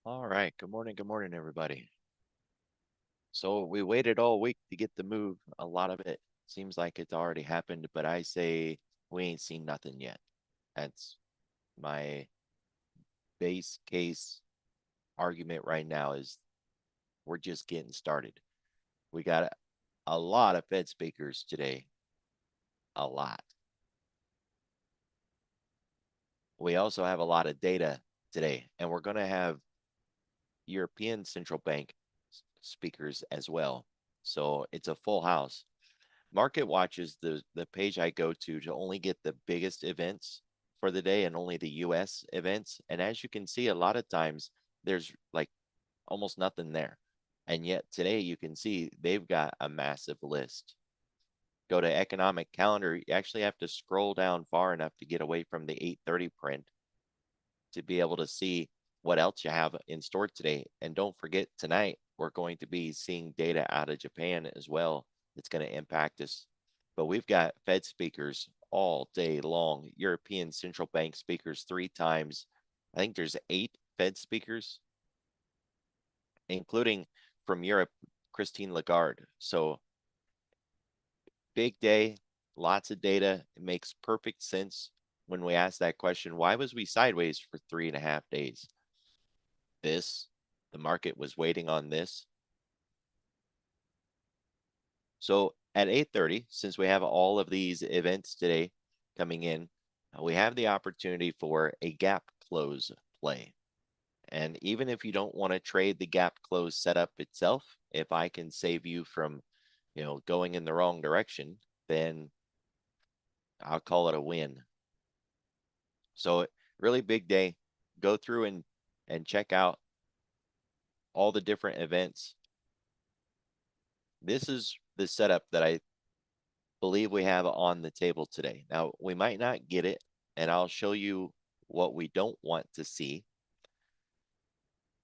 All right. Good morning, everybody. So we waited all week to get the move. A lot of it seems like it's already happened, but I say we ain't seen nothing yet. That's my base case argument right now is we're just getting started. We got a lot of Fed speakers today, a lot. We also have a lot of data today, and we're going to have European Central Bank speakers as well. So it's a full house. Market Watch is the page I go to only get the biggest events for the day and only the US events. And as you can see, a lot of times there's like almost nothing there. And yet today you can see they've got a massive list. Go to economic calendar, you actually have to scroll down far enough to get away from the 8:30 print to be able to see what else you have in store today. And don't forget, tonight we're going to be seeing data out of Japan as well. It's going to impact us. But we've got Fed speakers all day long, European Central Bank speakers 3 times. I think there's 8 Fed speakers, including from Europe, Christine Lagarde. So big day, lots of data. It makes perfect sense when we ask that question, why was we sideways for 3.5 days? This, the market was waiting on this. So at 8:30, since we have all of these events today coming in, we have the opportunity for a gap close play. And even if you don't want to trade the gap close setup itself, if I can save you from, going in the wrong direction, then I'll call it a win. So really big day. Go through and check out all the different events. This is the setup that I believe we have on the table today. Now, we might not get it, and I'll show you what we don't want to see.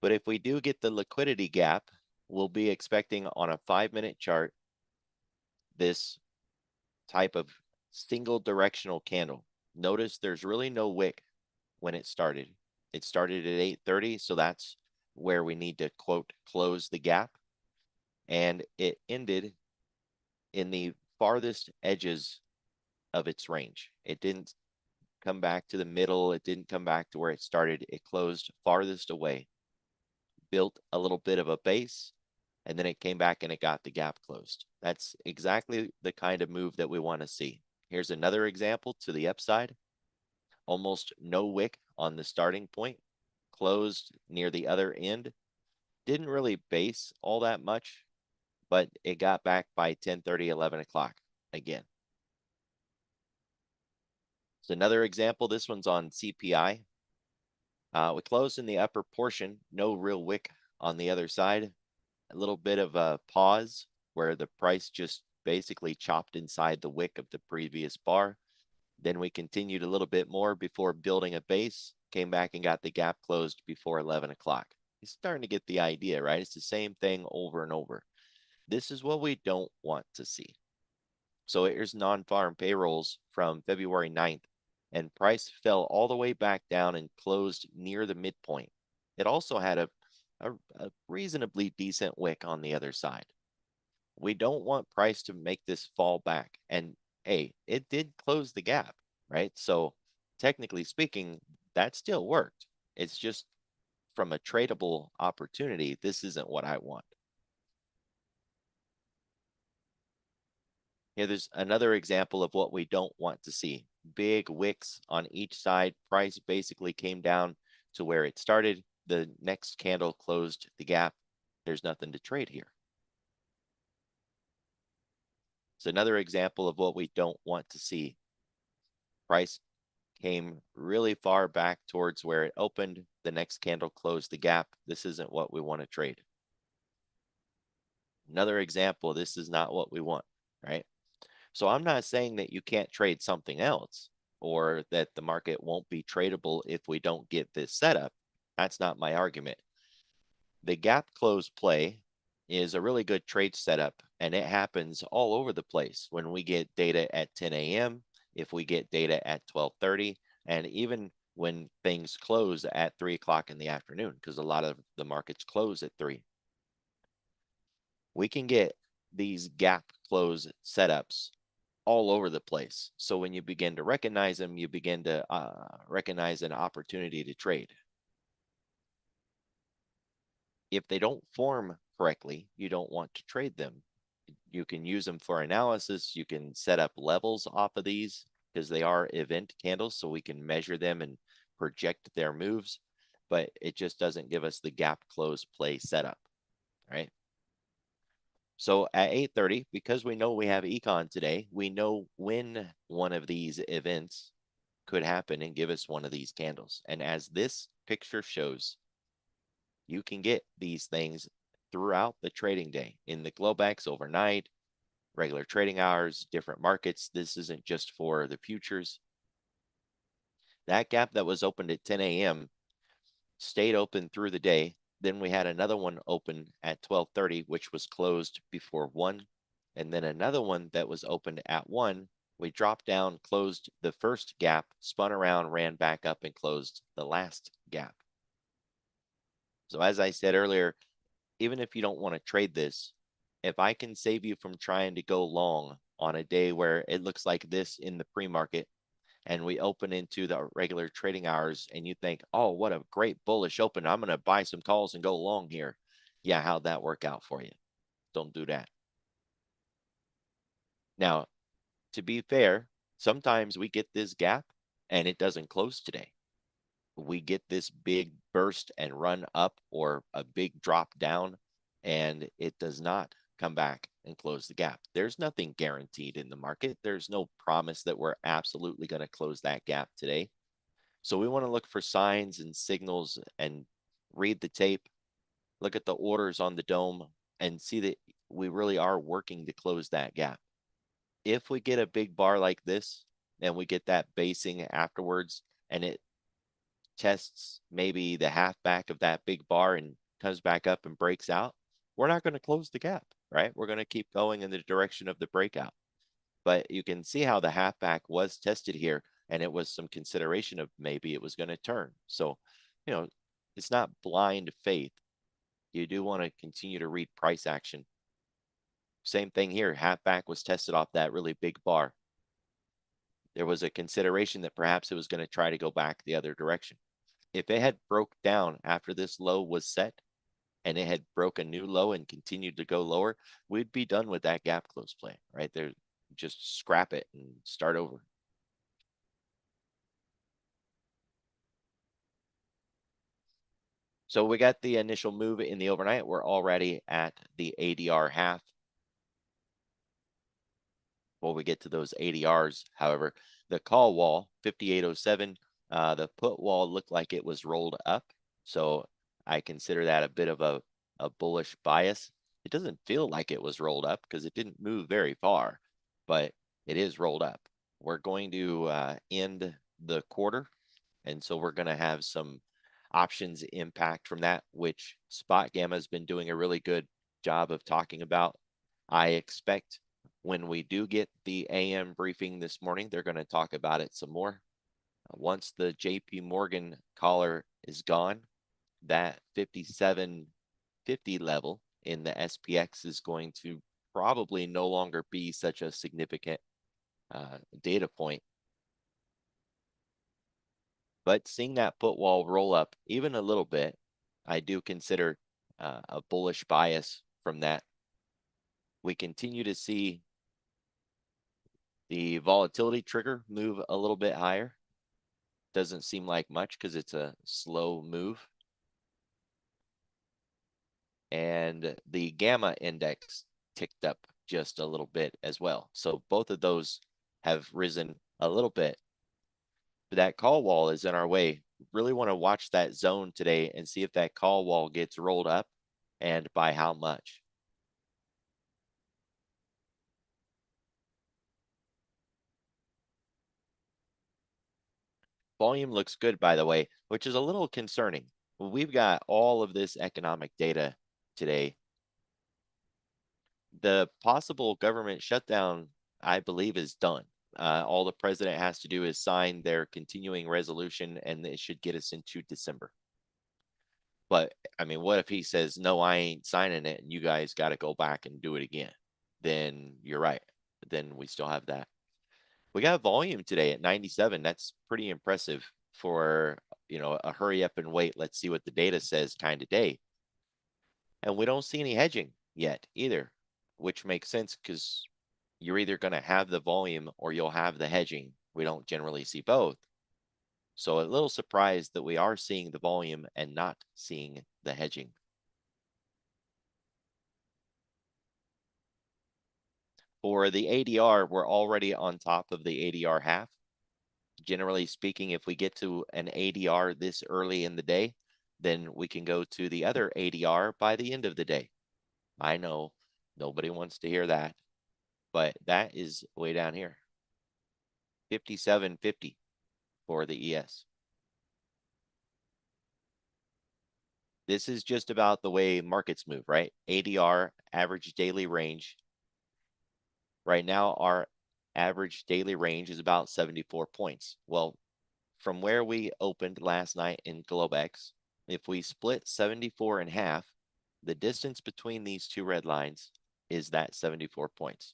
But if we do get the liquidity gap, we'll be expecting on a 5-minute chart this type of single directional candle. Notice there's really no wick when it started. It started at 8:30, so that's where we need to, quote, close the gap. And it ended in the farthest edges of its range. It didn't come back to the middle. It didn't come back to where it started. It closed farthest away, built a little bit of a base, and then it came back and it got the gap closed. That's exactly the kind of move that we want to see. Here's another example to the upside. Almost no wick on the starting point, closed near the other end. Didn't really base all that much, but it got back by 10:30, 11 o'clock again. So another example, this one's on CPI. We closed in the upper portion, no real wick on the other side. A little bit of a pause where the price just basically chopped inside the wick of the previous bar. Then we continued a little bit more before building a base, came back and got the gap closed before 11 o'clock. You're starting to get the idea, right? It's the same thing over and over. This is what we don't want to see. So here's non-farm payrolls from February 9th, and price fell all the way back down and closed near the midpoint. It also had a reasonably decent wick on the other side. We don't want price to make this fall back. And hey, it did close the gap, right? So technically speaking, that still worked. It's just from a tradable opportunity, this isn't what I want. Here, there's another example of what we don't want to see. Big wicks on each side. Price basically came down to where it started. The next candle closed the gap. There's nothing to trade here. It's another example of what we don't want to see. Price came really far back towards where it opened. The next candle closed the gap. This isn't what we want to trade. Another example, this is not what we want, right? So I'm not saying that you can't trade something else or that the market won't be tradable if we don't get this setup. That's not my argument. The gap close play is a really good trade setup, and it happens all over the place when we get data at 10 a.m., if we get data at 12:30, and even when things close at 3 o'clock in the afternoon, because a lot of the markets close at 3. We can get these gap close setups all over the place. So when you begin to recognize them, you begin to recognize an opportunity to trade. If they don't form correctly, you don't want to trade them. You can use them for analysis. You can set up levels off of these because they are event candles, so we can measure them and project their moves, but it just doesn't give us the gap close play setup, right? So at 8:30, because we know we have econ today, we know when one of these events could happen and give us one of these candles. And as this picture shows, you can get these things throughout the trading day in the Globex overnight, regular trading hours, different markets. This isn't just for the futures. That gap that was opened at 10 a.m. stayed open through the day. Then we had another one open at 12:30, which was closed before 1. And then another one that was opened at 1. We dropped down, closed the first gap, spun around, ran back up, and closed the last gap. So as I said earlier, even if you don't want to trade this, if I can save you from trying to go long on a day where it looks like this in the pre-market, and we open into the regular trading hours and you think, oh, what a great bullish open, I'm going to buy some calls and go long here. Yeah, how'd that work out for you? Don't do that. Now, to be fair, sometimes we get this gap and it doesn't close today. We get this big burst and run up, or a big drop down, and it does not come back and close the gap. There's nothing guaranteed in the market. There's no promise that we're absolutely going to close that gap today. So we want to look for signs and signals and read the tape, look at the orders on the dome, and see that we really are working to close that gap. If we get a big bar like this and we get that basing afterwards and it tests maybe the half back of that big bar and comes back up and breaks out, we're not going to close the gap, right? We're going to keep going in the direction of the breakout. But you can see how the halfback was tested here, and it was some consideration of maybe it was going to turn. So, it's not blind faith. You do want to continue to read price action. Same thing here. Halfback was tested off that really big bar. There was a consideration that perhaps it was going to try to go back the other direction. If it had broke down after this low was set and it had broke a new low and continued to go lower, we'd be done with that gap close play right there. Just scrap it and start over. So we got the initial move in the overnight. We're already at the ADR half. Before we get to those ADRs, however, the call wall 5807, the put wall looked like it was rolled up. So I consider that a bit of a bullish bias. It doesn't feel like it was rolled up because it didn't move very far, but it is rolled up. We're going to end the quarter, and so we're going to have some options impact from that, which Spot Gamma has been doing a really good job of talking about. I expect when we do get the AM briefing this morning, they're going to talk about it some more. Once the JP Morgan caller is gone, that 5750 level in the SPX is going to probably no longer be such a significant data point. But seeing that put wall roll up even a little bit, I do consider a bullish bias from that. We continue to see the volatility trigger move a little bit higher. Doesn't seem like much because it's a slow move. And the gamma index ticked up just a little bit as well. So both of those have risen a little bit. But that call wall is in our way. Really want to watch that zone today and see if that call wall gets rolled up and by how much. Volume looks good, by the way, which is a little concerning. We've got all of this economic data today. The possible government shutdown, I believe, is done. All the president has to do is sign their continuing resolution, and it should get us into December. But I mean, what if he says, no, I ain't signing it, and you guys got to go back and do it again? Then you're right. Then we still have that. We got volume today at 97. That's pretty impressive for, a hurry up and wait. Let's see what the data says kind of day. And we don't see any hedging yet either, which makes sense because you're either going to have the volume or you'll have the hedging. We don't generally see both. So a little surprised that we are seeing the volume and not seeing the hedging. For the ADR, we're already on top of the ADR half. Generally speaking, if we get to an ADR this early in the day, then we can go to the other ADR by the end of the day. I know nobody wants to hear that, but that is way down here. 57.50 for the ES. This is just about the way markets move, right? ADR, average daily range. Right now, our average daily range is about 74 points. Well, from where we opened last night in Globex, if we split 74 in half, the distance between these two red lines is that 74 points.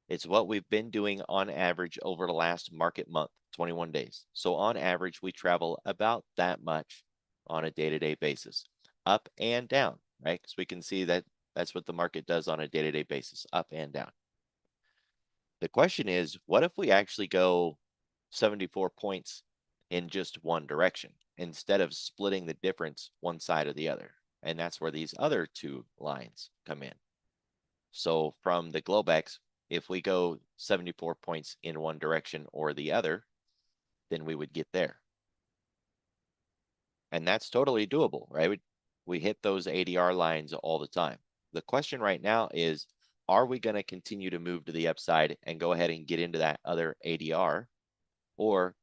It's what we've been doing on average over the last market month, 21 days. So on average, we travel about that much on a day-to-day basis, up and down, right? Because we can see that that's what the market does on a day-to-day basis, up and down. The question is, what if we actually go 74 points in just one direction instead of splitting the difference one side or the other? And that's where these other two lines come in. So from the Globex, if we go 74 points in one direction or the other, then we would get there. And that's totally doable, right? We hit those ADR lines all the time. The question right now is, are we going to continue to move to the upside and go ahead and get into that other ADR? Or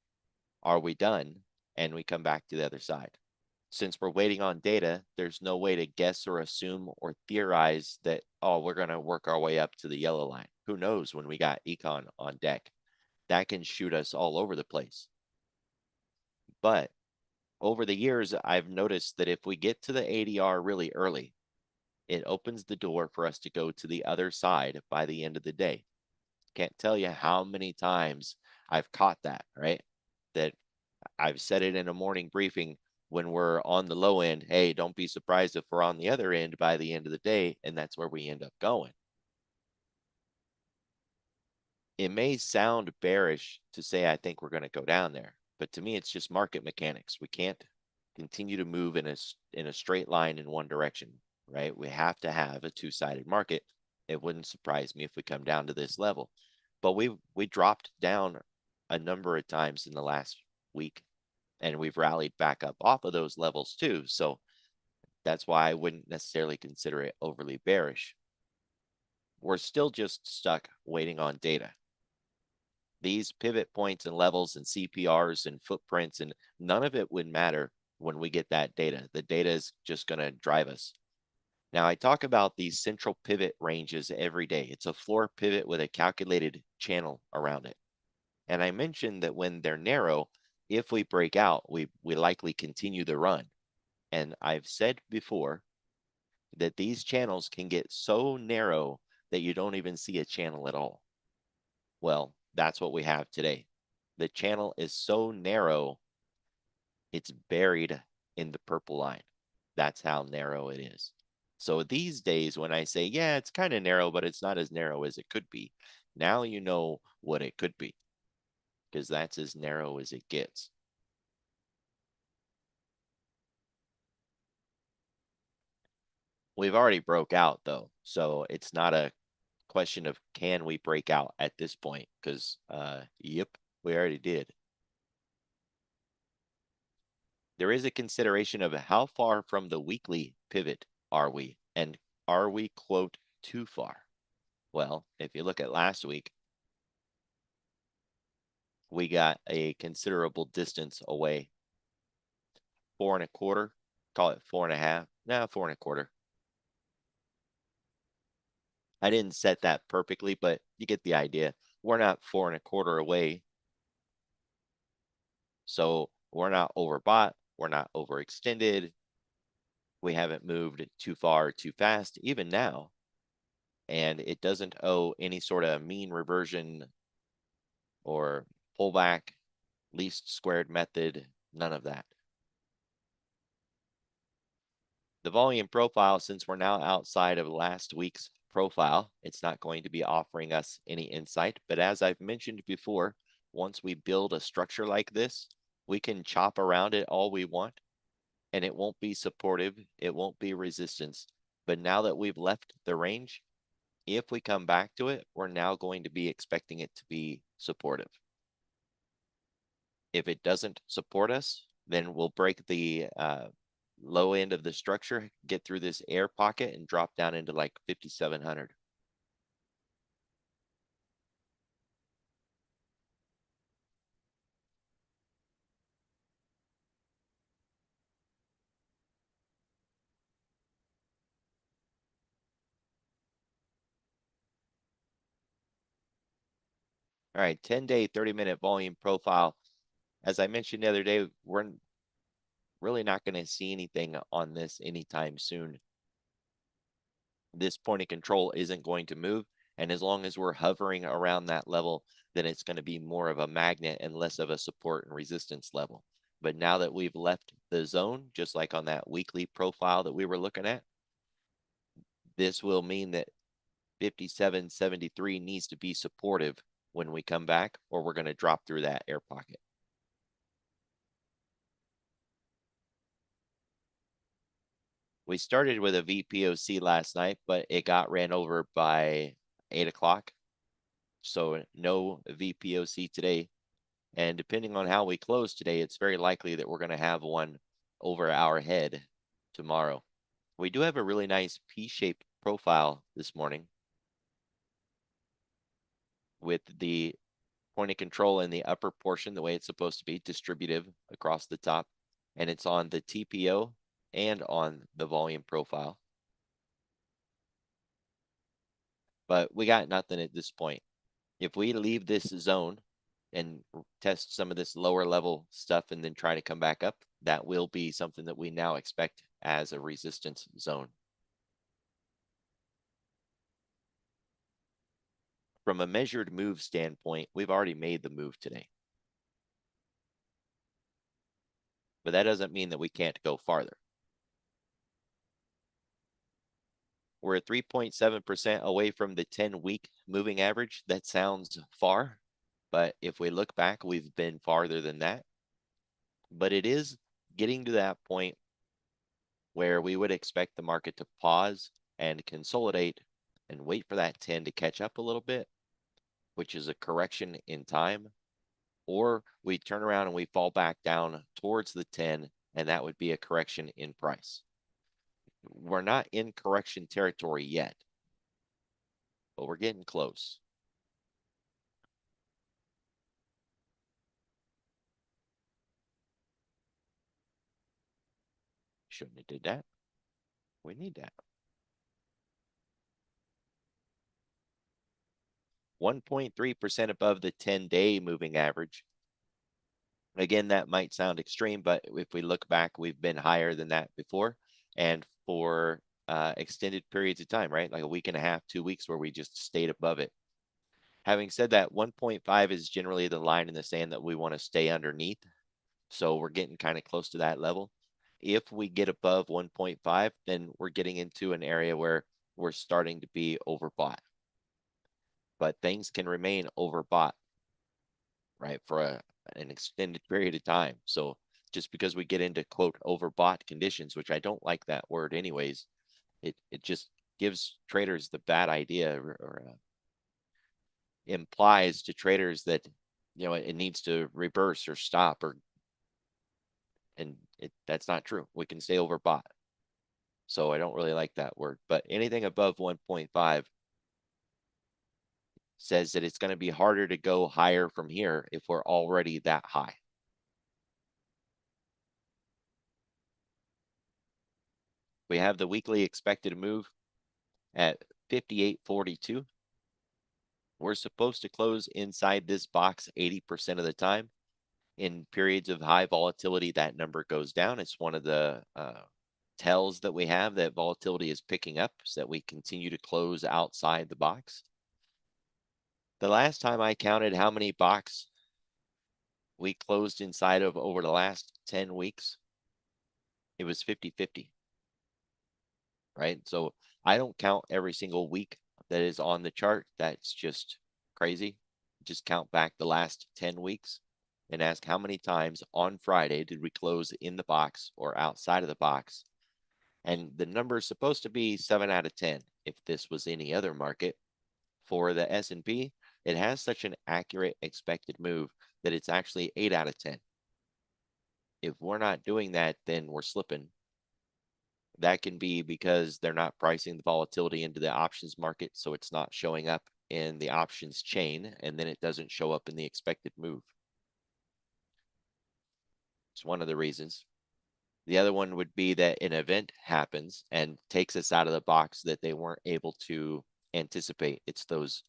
are we done and we come back to the other side? Since we're waiting on data, there's no way to guess or assume or theorize that, oh, we're going to work our way up to the yellow line. Who knows when we got econ on deck? That can shoot us all over the place. But over the years, I've noticed that if we get to the ADR really early, it opens the door for us to go to the other side by the end of the day. Can't tell you how many times I've caught that, right? That I've said it in a morning briefing when we're on the low end. Hey, don't be surprised if we're on the other end by the end of the day, and that's where we end up going. It may sound bearish to say I think we're going to go down there, but to me, it's just market mechanics. We can't continue to move in a straight line in one direction, right? We have to have a two-sided market. It wouldn't surprise me if we come down to this level, but we dropped down a number of times in the last week, and we've rallied back up off of those levels too. So that's why I wouldn't necessarily consider it overly bearish. We're still just stuck waiting on data. These pivot points and levels and CPRs and footprints, and none of it would matter when we get that data. The data is just going to drive us. Now, I talk about these central pivot ranges every day. It's a floor pivot with a calculated channel around it. And I mentioned that when they're narrow, if we break out, we likely continue the run. And I've said before that these channels can get so narrow that you don't even see a channel at all. Well, that's what we have today. The channel is so narrow, it's buried in the purple line. That's how narrow it is. So these days, when I say, yeah, it's kind of narrow, but it's not as narrow as it could be, now you know what it could be, because that's as narrow as it gets. We've already broke out, though, so it's not a question of can we break out at this point, because, yep, we already did. There is a consideration of how far from the weekly pivot are we, and are we, quote, too far? Well, if you look at last week, we got a considerable distance away. 4.25, call it 4.5. No, 4.25. I didn't set that perfectly, but you get the idea. We're not 4.25 away. So we're not overbought. We're not overextended. We haven't moved too far, too fast, even now. And it doesn't owe any sort of mean reversion or pullback, least squared method, none of that. The volume profile, since we're now outside of last week's profile, it's not going to be offering us any insight. But as I've mentioned before, once we build a structure like this, we can chop around it all we want, and it won't be supportive. It won't be resistance. But now that we've left the range, if we come back to it, we're now going to be expecting it to be supportive. If it doesn't support us, then we'll break the low end of the structure, get through this air pocket, and drop down into like 5,700. All right, 10-day, 30-minute volume profile. As I mentioned the other day, we're really not going to see anything on this anytime soon. This point of control isn't going to move. And as long as we're hovering around that level, then it's going to be more of a magnet and less of a support and resistance level. But now that we've left the zone, just like on that weekly profile that we were looking at, this will mean that 57.73 needs to be supportive when we come back, or we're going to drop through that air pocket. We started with a VPOC last night, but it got ran over by 8 o'clock. So no VPOC today. And depending on how we close today, it's very likely that we're going to have one over our head tomorrow. We do have a really nice P-shaped profile this morning with the point of control in the upper portion, the way it's supposed to be, distributive across the top. And it's on the TPO and on the volume profile. But we got nothing at this point. If we leave this zone and test some of this lower level stuff and then try to come back up, that will be something that we now expect as a resistance zone. From a measured move standpoint, we've already made the move today. But that doesn't mean that we can't go farther. We're at 3.7% away from the 10-week moving average. That sounds far, but if we look back, we've been farther than that. But it is getting to that point where we would expect the market to pause and consolidate and wait for that 10 to catch up a little bit, which is a correction in time, or we turn around and we fall back down towards the 10, and that would be a correction in price. We're not in correction territory yet, but we're getting close. Shouldn't have did that. We need that. 1.3% above the 10-day moving average. Again, that might sound extreme, but if we look back, we've been higher than that before. And for extended periods of time, right? Like a week and a half, 2 weeks where we just stayed above it. Having said that, 1.5 is generally the line in the sand that we want to stay underneath. So we're getting kind of close to that level. If we get above 1.5, then we're getting into an area where we're starting to be overbought. But things can remain overbought, right, for an extended period of time. So just because we get into quote overbought conditions, which I don't like that word anyways, it just gives traders the bad idea or implies to traders that it needs to reverse or stop and that's not true. We can stay overbought. So I don't really like that word, but anything above 1.5 says that it's going to be harder to go higher from here if we're already that high. We have the weekly expected move at 58.42. We're supposed to close inside this box 80% of the time. In periods of high volatility, that number goes down. It's one of the tells that we have that volatility is picking up, so that we continue to close outside the box. The last time I counted how many box we closed inside of over the last 10 weeks, it was 50-50, right? So I don't count every single week that is on the chart. That's just crazy. Just count back the last 10 weeks and ask how many times on Friday did we close in the box or outside of the box. And the number is supposed to be 7 out of 10. If this was any other market, for the S&P, it has such an accurate expected move that it's actually 8 out of 10. If we're not doing that, then we're slipping. That can be because they're not pricing the volatility into the options market, so it's not showing up in the options chain, and then it doesn't show up in the expected move. It's one of the reasons. The other one would be that an event happens and takes us out of the box that they weren't able to anticipate. It's those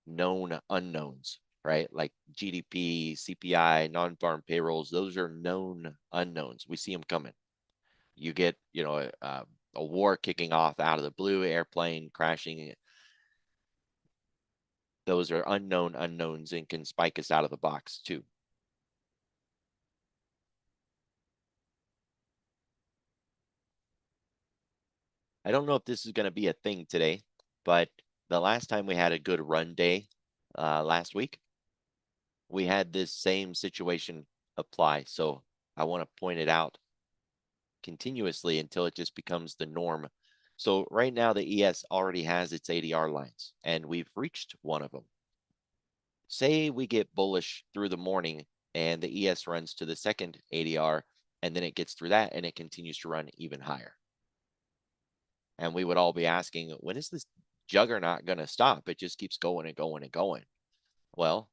known unknowns, right? Like GDP, CPI, non-farm payrolls. Those are known unknowns. We see them coming. You get, a war kicking off out of the blue, airplane crashing. Those are unknown unknowns and can spike us out of the box too. I don't know if this is going to be a thing today, but the last time we had a good run day last week, we had this same situation apply. So I want to point it out continuously until it just becomes the norm. So right now the ES already has its ADR lines, and we've reached one of them. Say we get bullish through the morning and the ES runs to the second ADR, and then it gets through that and it continues to run even higher. And we would all be asking, when is this juggernaut going to stop? It just keeps going and going and going. Well,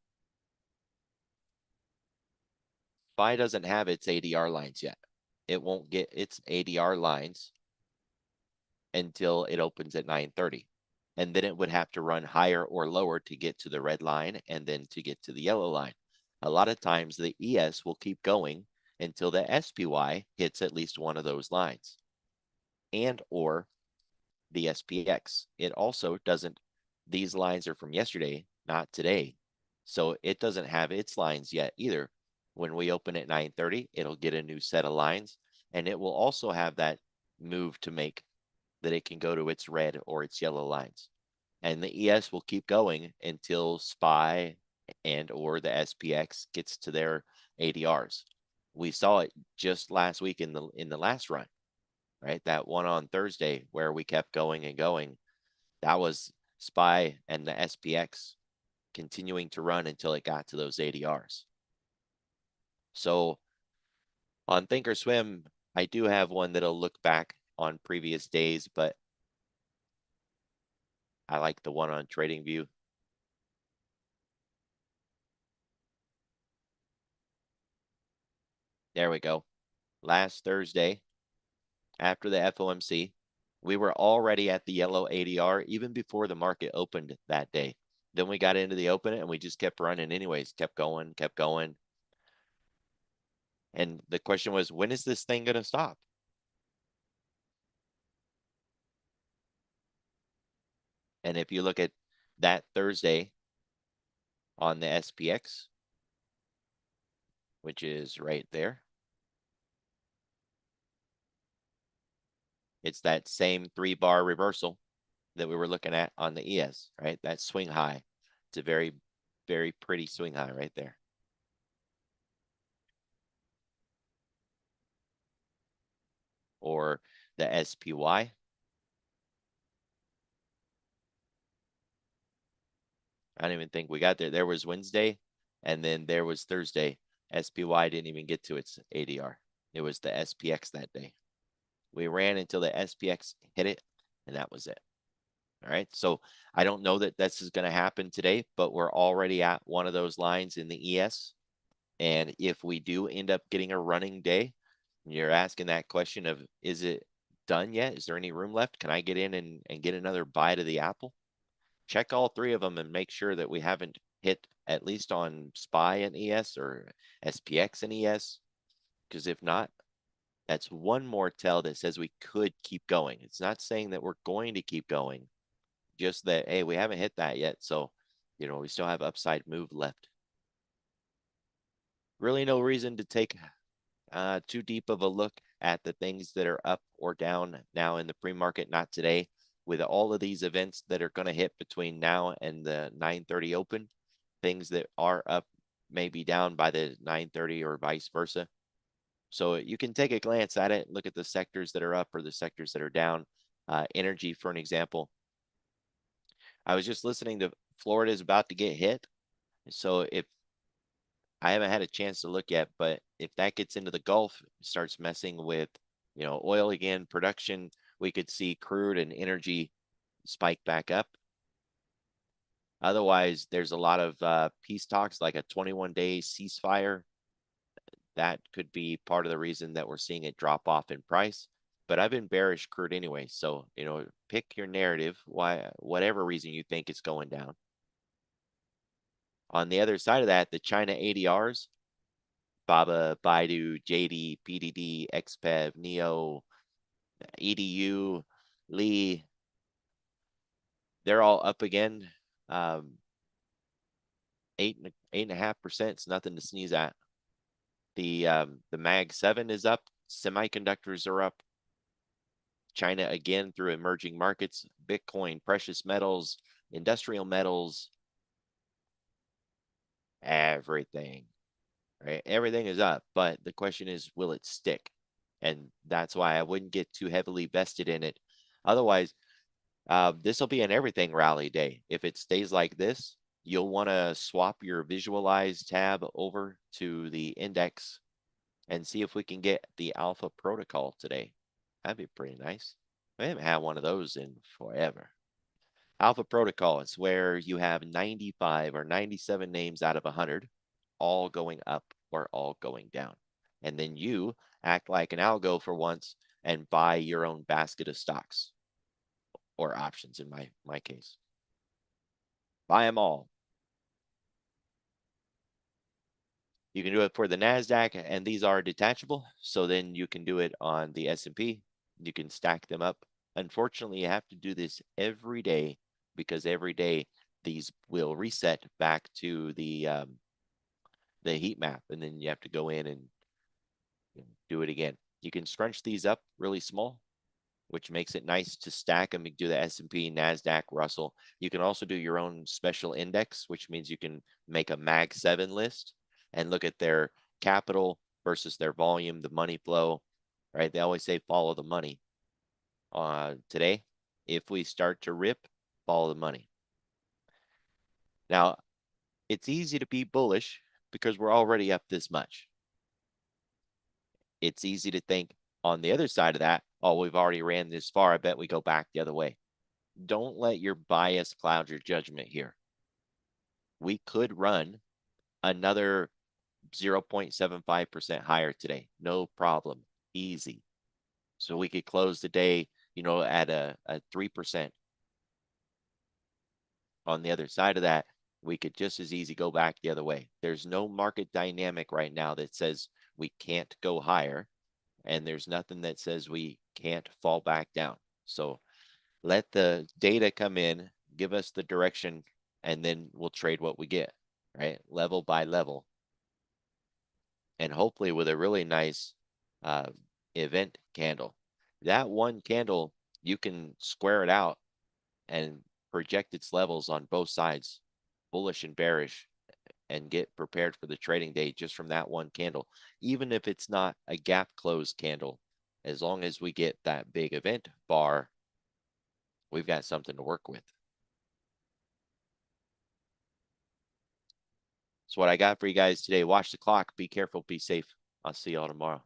SPY doesn't have its ADR lines yet. It won't get its ADR lines until it opens at 9:30. And then it would have to run higher or lower to get to the red line and then to get to the yellow line. A lot of times the ES will keep going until the SPY hits at least one of those lines, and or the SPX. It also doesn't, these lines are from yesterday, not today. So it doesn't have its lines yet either. When we open at 9:30, it'll get a new set of lines, and it will also have that move to make that it can go to its red or its yellow lines. And the ES will keep going until SPY and or the SPX gets to their ADRs. We saw it just last week in the last run, right? That one on Thursday where we kept going and going. That was SPY and the SPX continuing to run until it got to those ADRs. So on Thinkorswim, I do have one that'll look back on previous days, but I like the one on TradingView. There we go. Last Thursday, after the FOMC, we were already at the yellow ADR even before the market opened that day. Then we got into the open and we just kept running anyways, kept going, kept going. And the question was, when is this thing going to stop? And if you look at that Thursday on the SPX, which is right there, it's that same 3-bar reversal that we were looking at on the ES, right? That swing high. It's a very, very pretty swing high right there. Or the SPY. I don't even think we got there. There was Wednesday, and then there was Thursday. SPY didn't even get to its ADR. It was the SPX that day. We ran until the SPX hit it, and that was it. All right. So I don't know that this is going to happen today, but we're already at one of those lines in the ES. And if we do end up getting a running day, you're asking that question of, is it done yet? Is there any room left? Can I get in and get another bite of the apple? Check all three of them and make sure that we haven't hit at least on SPY and ES or SPX and ES. Because if not, that's one more tell that says we could keep going. It's not saying that we're going to keep going, just that, hey, we haven't hit that yet. So, we still have upside move left. Really no reason to take too deep of a look at the things that are up or down now in the pre-market, not today. With all of these events that are going to hit between now and the 9:30 open, things that are up may be down by the 9:30 or vice versa. So you can take a glance at it, look at the sectors that are up or the sectors that are down. Energy, for an example. I was just listening to Florida is about to get hit. So if I haven't had a chance to look yet, but if that gets into the Gulf, starts messing with, oil again, production, we could see crude and energy spike back up. Otherwise, there's a lot of peace talks, like a 21-day ceasefire. That could be part of the reason that we're seeing it drop off in price. But I've been bearish crude anyway. So, pick your narrative, whatever reason you think it's going down. On the other side of that, the China ADRs, Baba, Baidu, JD, PDD, XPEV, NEO, EDU, Lee, they're all up again. 8.5%. It's nothing to sneeze at. The Mag 7 is up. Semiconductors are up. China again through emerging markets, Bitcoin, precious metals, industrial metals, everything, right? Everything is up, but the question is, will it stick? And that's why I wouldn't get too heavily vested in it. Otherwise, this will be an everything rally day. If it stays like this, you'll want to swap your visualize tab over to the index and see if we can get the alpha protocol today. That'd be pretty nice. We haven't had one of those in forever. Alpha protocol, it's where you have 95 or 97 names out of 100, all going up or all going down. And then you act like an algo for once and buy your own basket of stocks or options in my case. Buy them all. You can do it for the NASDAQ, and these are detachable. So then you can do it on the S&P. You can stack them up. Unfortunately, you have to do this every day because every day these will reset back to the heat map, and then you have to go in and do it again. You can scrunch these up really small, which makes it nice to stack them. You can do the S&P, NASDAQ, Russell. You can also do your own special index, which means you can make a Mag 7 list and look at their capital versus their volume, the money flow, right? They always say follow the money. Today, if we start to rip, follow the money. Now, it's easy to be bullish because we're already up this much. It's easy to think on the other side of that, oh, we've already ran this far. I bet we go back the other way. Don't let your bias cloud your judgment here. We could run another 0.75% higher today. No problem. Easy. So we could close the day, at a 3%. On the other side of that, we could just as easy go back the other way. There's no market dynamic right now that says we can't go higher, and there's nothing that says we can't fall back down. So let the data come in, give us the direction, and then we'll trade what we get, right? Level by level. And hopefully with a really nice event candle. That one candle, you can square it out and project its levels on both sides, bullish and bearish, and get prepared for the trading day just from that one candle. Even if it's not a gap close candle, as long as we get that big event bar, we've got something to work with. That's what I got for you guys today. Watch the clock. Be careful. Be safe. I'll see y'all tomorrow.